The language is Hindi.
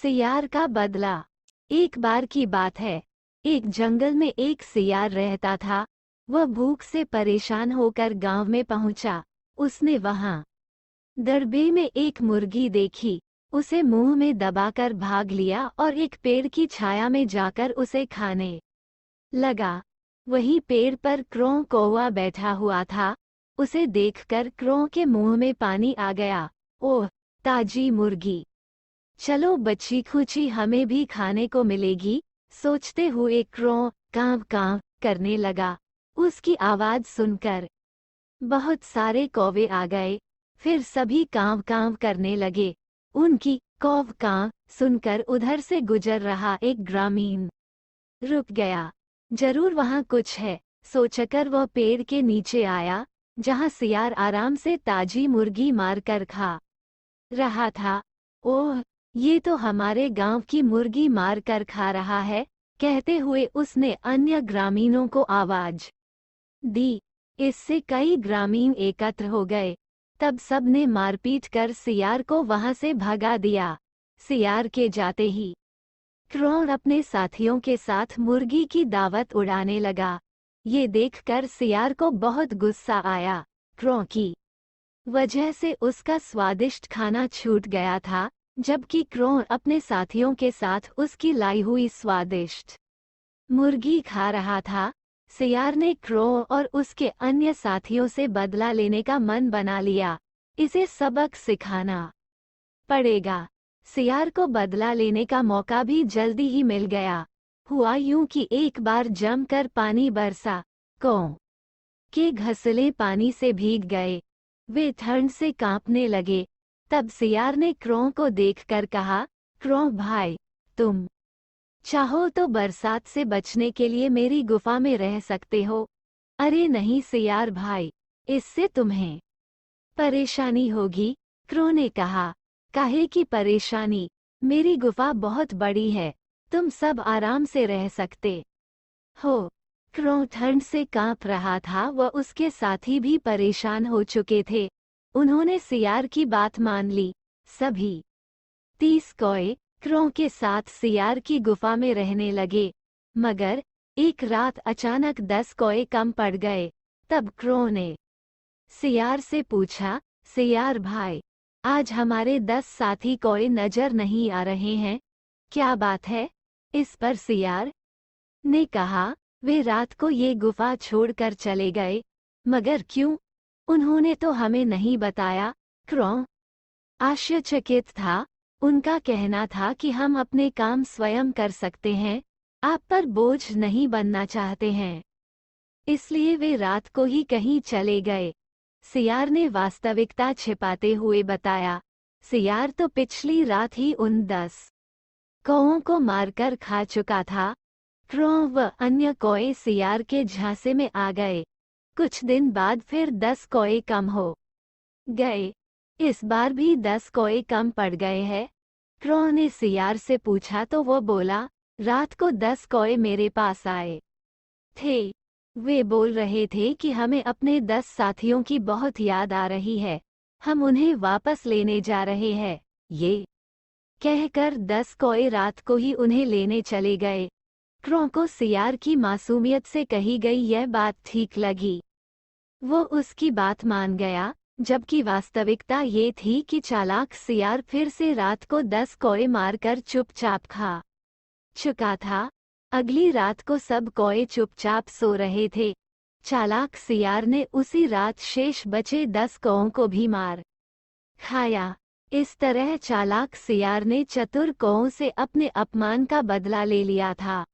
सियार का बदला। एक बार की बात है, एक जंगल में एक सियार रहता था। वह भूख से परेशान होकर गांव में पहुंचा। उसने वहां दरबे में एक मुर्गी देखी। उसे मुंह में दबाकर भाग लिया और एक पेड़ की छाया में जाकर उसे खाने लगा। वहीं पेड़ पर क्रों कौवा बैठा हुआ था। उसे देखकर क्रों के मुंह में पानी आ गया। ओह, ताजी मुर्गी! चलो बच्ची खुची, हमें भी खाने को मिलेगी, सोचते हुए क्रों कांव कांव करने लगा। उसकी आवाज सुनकर बहुत सारे कौवे आ गए। फिर सभी कांव कांव करने लगे। उनकी कौव कांव सुनकर उधर से गुजर रहा एक ग्रामीण रुक गया। जरूर वहां कुछ है, सोचकर वह पेड़ के नीचे आया, जहां सियार आराम से ताजी मुर्गी मारकर खा रहा था। ओह, ये तो हमारे गांव की मुर्गी मार कर खा रहा है, कहते हुए उसने अन्य ग्रामीणों को आवाज दी। इससे कई ग्रामीण एकत्र हो गए। तब सबने मारपीट कर सियार को वहां से भगा दिया। सियार के जाते ही क्रों अपने साथियों के साथ मुर्गी की दावत उड़ाने लगा। ये देखकर सियार को बहुत गुस्सा आया। क्रों की वजह से उसका स्वादिष्ट खाना छूट गया था, जबकि क्रों अपने साथियों के साथ उसकी लाई हुई स्वादिष्ट मुर्गी खा रहा था। सियार ने क्रों और उसके अन्य साथियों से बदला लेने का मन बना लिया। इसे सबक सिखाना पड़ेगा। सियार को बदला लेने का मौका भी जल्दी ही मिल गया। हुआ यूं कि एक बार जमकर पानी बरसा। क्रों के घसले पानी से भीग गए। वे ठंड से कांपने लगे। तब सियार ने क्रों को देखकर कहा, क्रों भाई, तुम चाहो तो बरसात से बचने के लिए मेरी गुफा में रह सकते हो। अरे नहीं सियार भाई, इससे तुम्हें परेशानी होगी, क्रों ने कहा। काहे की परेशानी? मेरी गुफा बहुत बड़ी है, तुम सब आराम से रह सकते हो। क्रों ठंड से कांप रहा था, वह उसके साथी भी परेशान हो चुके थे। उन्होंने सियार की बात मान ली। सभी 30 कौए क्रों के साथ सियार की गुफा में रहने लगे। मगर एक रात अचानक 10 कौए कम पड़ गए। तब क्रों ने सियार से पूछा, सियार भाई, आज हमारे 10 साथी कौए नजर नहीं आ रहे हैं, क्या बात है? इस पर सियार ने कहा, वे रात को ये गुफा छोड़कर चले गए। मगर क्यों? उन्होंने तो हमें नहीं बताया। क्रों आश्चर्यचकित था। उनका कहना था कि हम अपने काम स्वयं कर सकते हैं, आप पर बोझ नहीं बनना चाहते हैं, इसलिए वे रात को ही कहीं चले गए। सियार ने वास्तविकता छिपाते हुए बताया, सियार तो पिछली रात ही उन 10 कौओं को मारकर खा चुका था। क्रों व अन्य कौए सियार के झांसे में आ गए। कुछ दिन बाद फिर 10 कौए कम हो गए। इस बार भी 10 कौए कम पड़ गए हैं। क्रों ने सियार से पूछा तो वो बोला, रात को 10 कौए मेरे पास आए थे। वे बोल रहे थे कि हमें अपने 10 साथियों की बहुत याद आ रही है, हम उन्हें वापस लेने जा रहे हैं। ये कहकर 10 कौए रात को ही उन्हें लेने चले गए। क्रों को सियार की मासूमियत से कही गई यह बात ठीक लगी। वो उसकी बात मान गया, जबकि वास्तविकता ये थी कि चालाक सियार फिर से रात को 10 कौए मारकर चुपचाप खा चुका था। अगली रात को सब कौए चुपचाप सो रहे थे। चालाक सियार ने उसी रात शेष बचे 10 कौओं को भी मार खाया। इस तरह चालाक सियार ने चतुर कौओं से अपने अपमान का बदला ले लिया था।